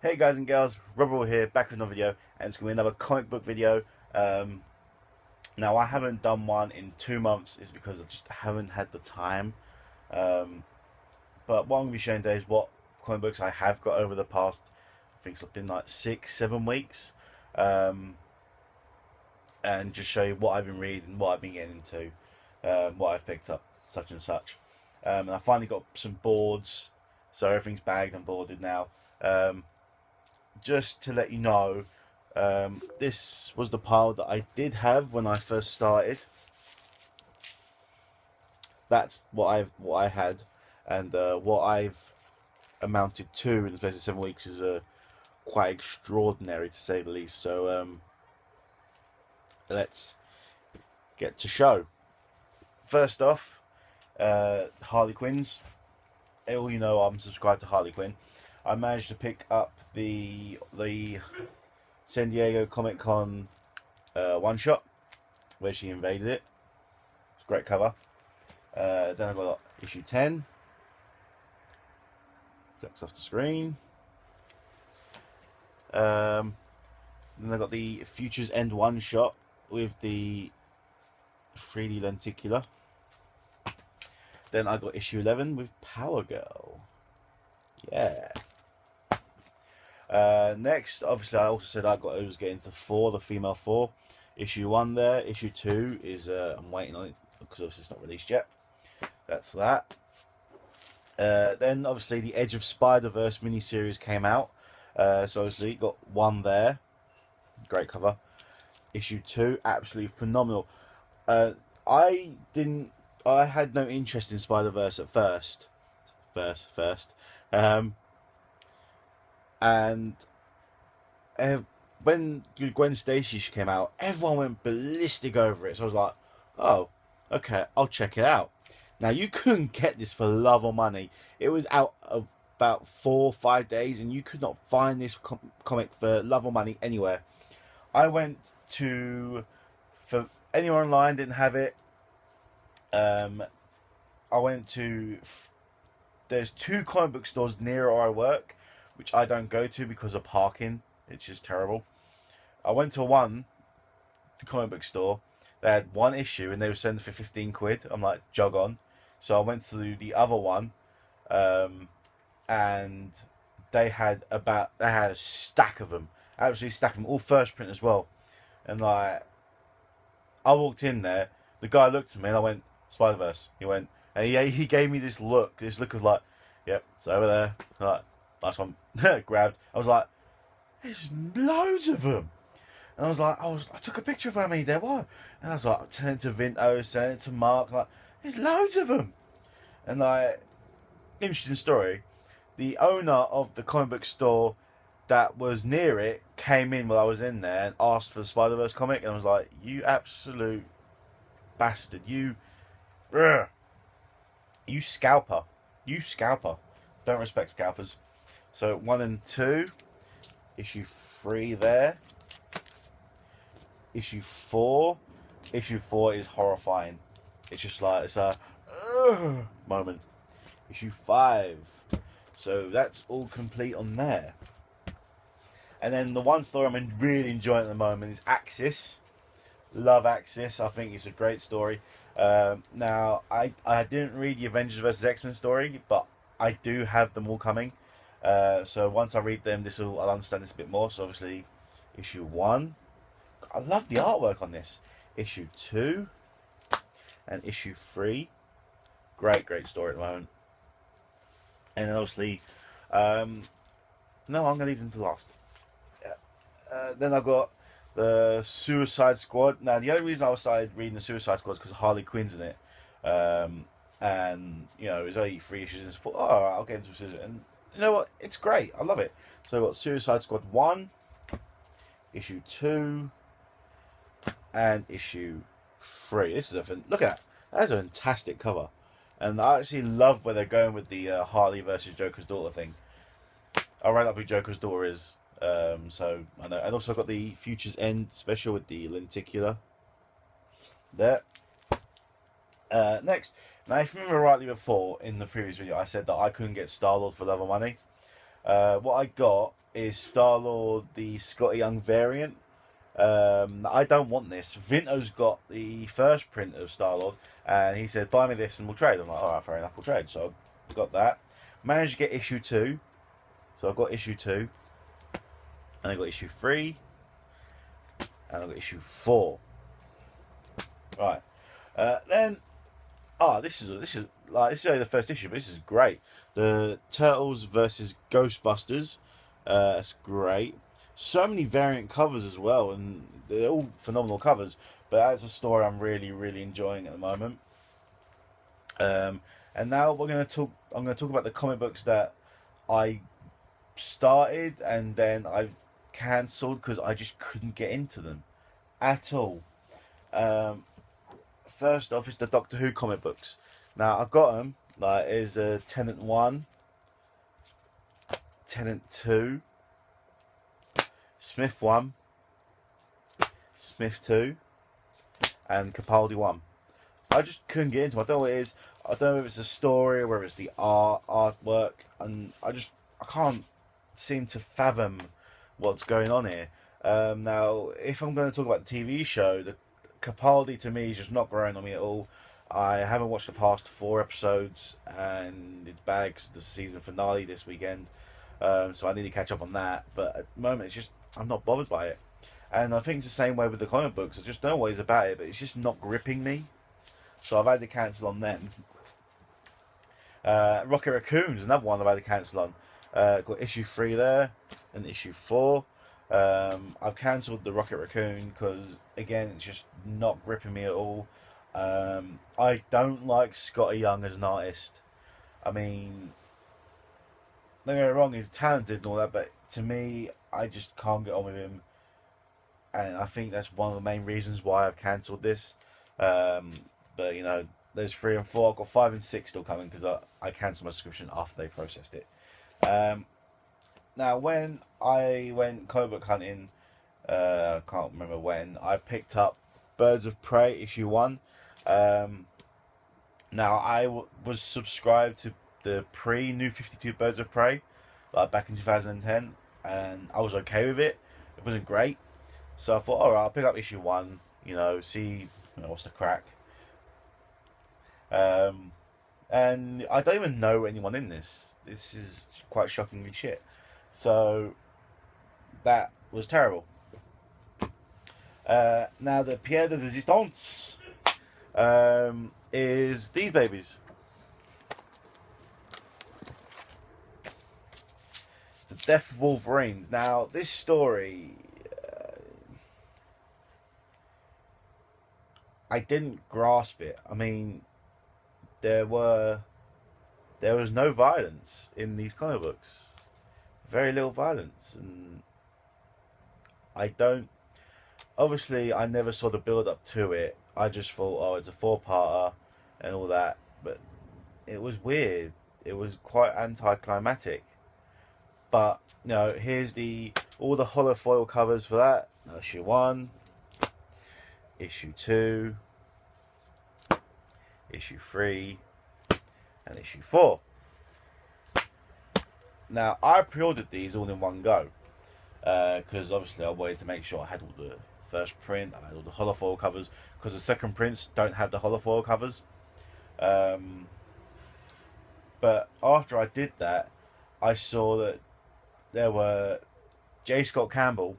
Hey guys and girls, Robert here, back with another video, and it's going to be another comic book video. Now I haven't done one in 2 months, is because I just haven't had the time. Um, but what I'm going to be showing today is what comic books I have got over the past, I think it's been like 6-7 weeks. Um, and just show you what I've been reading, what I've been getting into, what I've picked up, such and such. And I finally got some boards, so everything's bagged and boarded now. Just to let you know, this was the pile that I did have when I first started. That's what I had, and what I've amounted to in the space of 7 weeks is quite extraordinary, to say the least. So let's get to show. First off, Harley Quinns. All you know, I'm subscribed to Harley Quinn. I managed to pick up the San Diego Comic Con one shot where she invaded it. It's a great cover. Then I've got issue 10. Flicks off the screen. Then I've got the Futures End one shot with the 3D lenticular. Then I got issue 11 with Power Girl. Yeah. Next, obviously, I also said I was getting to 4, the female 4. Issue 1 there. Issue 2 is I'm waiting on it because obviously it's not released yet. That's that. Then obviously the Edge of Spider-Verse miniseries came out. So obviously got 1 there. Great cover. Issue 2, absolutely phenomenal. I had no interest in Spider-Verse at first. And when Gwen Stacy came out, everyone went ballistic over it. So I was like, oh, okay, I'll check it out. Now, you couldn't get this for love or money. It was out of about 4 or 5 days, and you could not find this comic for love or money anywhere. I went to, for anyone online didn't have it, I went to, there's 2 comic book stores near where I work, which I don't go to because of parking. It's just terrible. I went to one comic book store. They had 1 issue and they were selling for 15 quid. I'm like, jog on. So I went to the other one, and they had a stack of them, absolutely stack of them, all first print as well. And like, I walked in there, the guy looked at me and I went, Spider-Verse. He went, and he gave me this look of like, yep, it's over there. Like, last one, grabbed. I was like, there's loads of them. And I was like, I took a picture of how many there were. And I was like, send it to Vinto, send it to Mark. Like, there's loads of them. And like, interesting story. The owner of the comic book store that was near it came in while I was in there and asked for the Spider-Verse comic. And I was like, you absolute bastard. You scalper. You scalper. Don't respect scalpers. So 1 and 2. Issue 3 there. Issue 4. Issue 4 is horrifying. It's just like, it's a moment. Issue 5. So that's all complete on there. And then the one story I'm really enjoying at the moment is Axis. Love Axis. I think it's a great story. Now, I didn't read the Avengers vs. X-Men story, but I do have them all coming. So once I read them, I'll understand this a bit more. So obviously, issue 1. I love the artwork on this. Issue 2 and issue 3. Great story at the moment. And then obviously, no, I'm gonna leave them to last. Then I've got the Suicide Squad. Now, the only reason I started reading the Suicide Squad is because Harley Quinn's in it. And you know, it was only 3 issues, and I thought, oh, alright, I'll get into Suicide. And you know what? It's great. I love it. So I've got Suicide Squad 1, issue 2, and issue 3. This is look at that. That's a fantastic cover. And I actually love where they're going with the Harley versus Joker's daughter thing. I read up who Joker's daughter is. So I know. And also I've got the Futures End special with the lenticular there. Next, now if you remember rightly before in the previous video, I said that I couldn't get Star-Lord for love or money. What I got is Star-Lord, the Scotty Young variant. I don't want this. Vinto's got the first print of Star-Lord, and he said, buy me this and we'll trade. I'm like, alright, fair enough, we'll trade. So I got that. Managed to get issue 2. So I've got issue 2. And I got issue 3. And I got issue 4. Right. Then, this is only the first issue, but this is great. The Turtles versus Ghostbusters. That's great. So many variant covers as well, and they're all phenomenal covers. But that's a story I'm really, really enjoying at the moment. And now I'm going to talk about the comic books that I started and then I've cancelled because I just couldn't get into them at all. First off is the Doctor Who comic books. Now I've got them. Like, is Tennant 1, Tennant 2, Smith 1, Smith 2, and Capaldi 1. I just couldn't get into them. I don't know what it is. I don't know if it's the story or whether it's the artwork, and I can't seem to fathom what's going on here. Now, if I'm going to talk about the TV show, the Capaldi to me is just not growing on me at all. I haven't watched the past 4 episodes, and it's bags the season finale this weekend, so I need to catch up on that. But at the moment, it's just I'm not bothered by it, and I think it's the same way with the comic books. I just don't know what it's about it, but it's just not gripping me. So I've had to cancel on them. Rocket Raccoon's another one I've had to cancel on. Got issue 3 there, and issue 4. I've cancelled the Rocket Raccoon because, again, it's just not gripping me at all. I don't like Scotty Young as an artist. I mean, don't get me wrong, he's talented and all that, but to me, I just can't get on with him. And I think that's one of the main reasons why I've cancelled this. But, you know, there's 3 and 4. I've got 5 and 6 still coming because I cancelled my subscription after they processed it. Now, when I went comic book hunting, I can't remember when, I picked up Birds of Prey issue 1. Now, I was subscribed to the pre-New 52 Birds of Prey, like back in 2010, and I was okay with it. It wasn't great. So I thought, alright, I'll pick up issue 1, you know, see what's the crack. And I don't even know anyone in this. This is quite shockingly shit. So that was terrible. Now the Pierre de Resistance is these babies. The Death of Wolverines. Now this story, I didn't grasp it. I mean, there was no violence in these comic books. Very little violence, and obviously I never saw the build up to it. I just thought, oh, it's a 4-parter and all that, but it was weird. It was quite anticlimactic. But, you know, here's all the holofoil covers for that. Issue 1, issue 2, issue 3, and issue 4. Now, I pre-ordered these all in one go, because obviously I wanted to make sure I had all the first print, I had all the holofoil covers, because the second prints don't have the holofoil covers. But after I did that, I saw that there were J. Scott Campbell,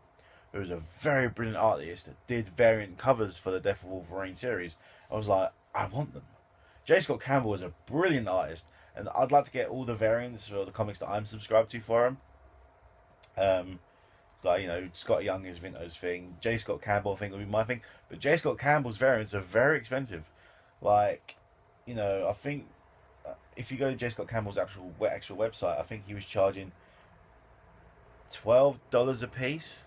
who was a very brilliant artist that did variant covers for the Death of Wolverine series. I was like, I want them. J. Scott Campbell was a brilliant artist, and I'd like to get all the variants for the comics that I'm subscribed to for him. Like, you know, Scott Young is Vinto's thing. J. Scott Campbell, I think, would be my thing. But J. Scott Campbell's variants are very expensive. Like, you know, I think if you go to J. Scott Campbell's actual website, I think he was charging $12 a piece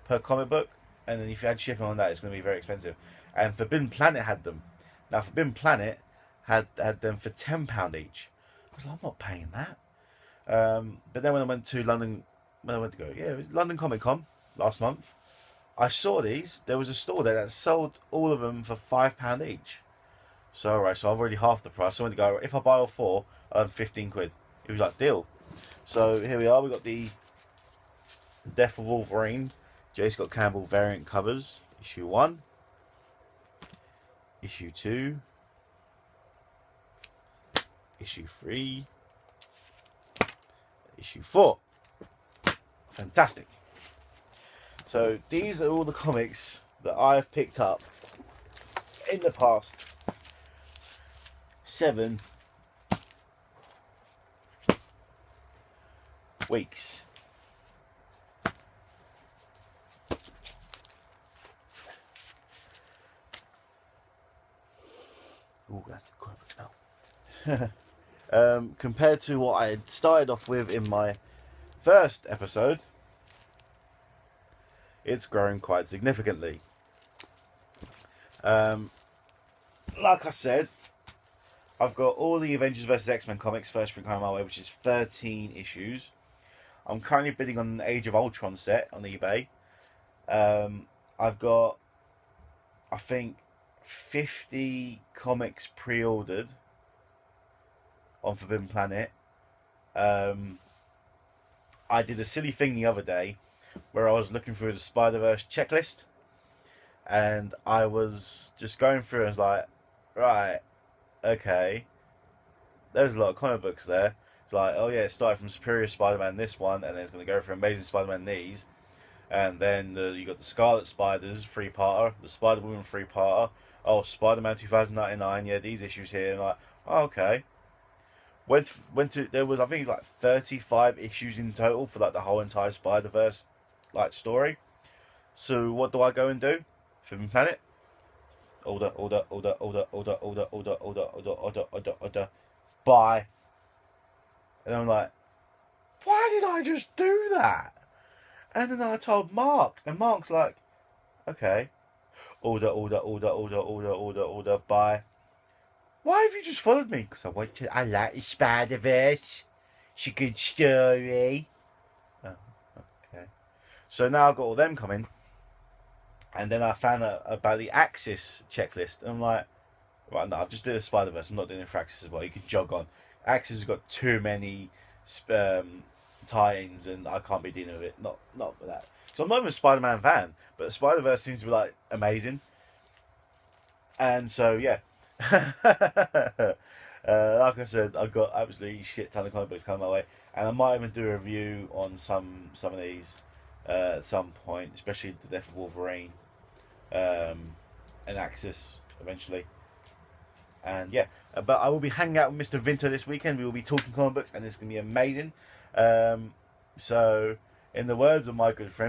per comic book. And then if you had shipping on that, it's going to be very expensive. And Forbidden Planet had them. Now, Forbidden Planet had them for £10 each. I was like, I'm not paying that. But then when I went to London, it was London Comic Con last month, I saw these. There was a store there that sold all of them for £5 each. So alright, so I've already half the price. So I went to go, if I buy all 4, I earn 15 quid. It was like, deal. So here we are, we got the The Death of Wolverine, J. Scott Campbell variant covers, issue 1, issue 2, issue 3, issue 4. Fantastic. So these are all the comics that I've picked up in the past 7 weeks. Ooh, that's quite much now. Compared to what I had started off with in my first episode, it's growing quite significantly. Like I said, I've got all the Avengers vs X-Men comics first spring coming my way, which is 13 issues. I'm currently bidding on an Age of Ultron set on eBay. I've got, I think, 50 comics pre-ordered on Forbidden Planet. I did a silly thing the other day where I was looking through the Spider-Verse checklist, and I was just going through and I was like, right, okay, there's a lot of comic books there. It's like, oh yeah, it started from Superior Spider-Man this one, and then it's going to go for Amazing Spider-Man these, and then you got the Scarlet Spiders 3-parter, the Spider-Woman 3-parter, oh, Spider-Man 2099, yeah, these issues here, and like, oh, okay. Went to there was, I think, like 35 issues in total for like the whole entire Spider-Verse like story. So what do I go and do? Forbidden Planet. Order. Buy. And I'm like, why did I just do that? And then I told Mark, and Mark's like, okay. Order, buy. Why have you just followed me? Because I like the Spider-Verse. It's a good story. Oh, okay. So now I've got all them coming. And then I found out about the Axis checklist. And I'm like, right, no, I've just did a Spider-Verse. I'm not doing it for Axis as well. You can jog on. Axis has got too many tie-ins, and I can't be dealing with it. Not for that. So I'm not even a Spider-Man fan, but Spider-Verse seems to be like amazing. And so yeah. Like I said, I've got absolutely shit ton of comic books coming my way, and I might even do a review on some of these at some point, especially the Death of Wolverine, and Axis eventually. And yeah, but I will be hanging out with Mr. Vinto this weekend. We will be talking comic books, and it's going to be amazing. So, in the words of my good friend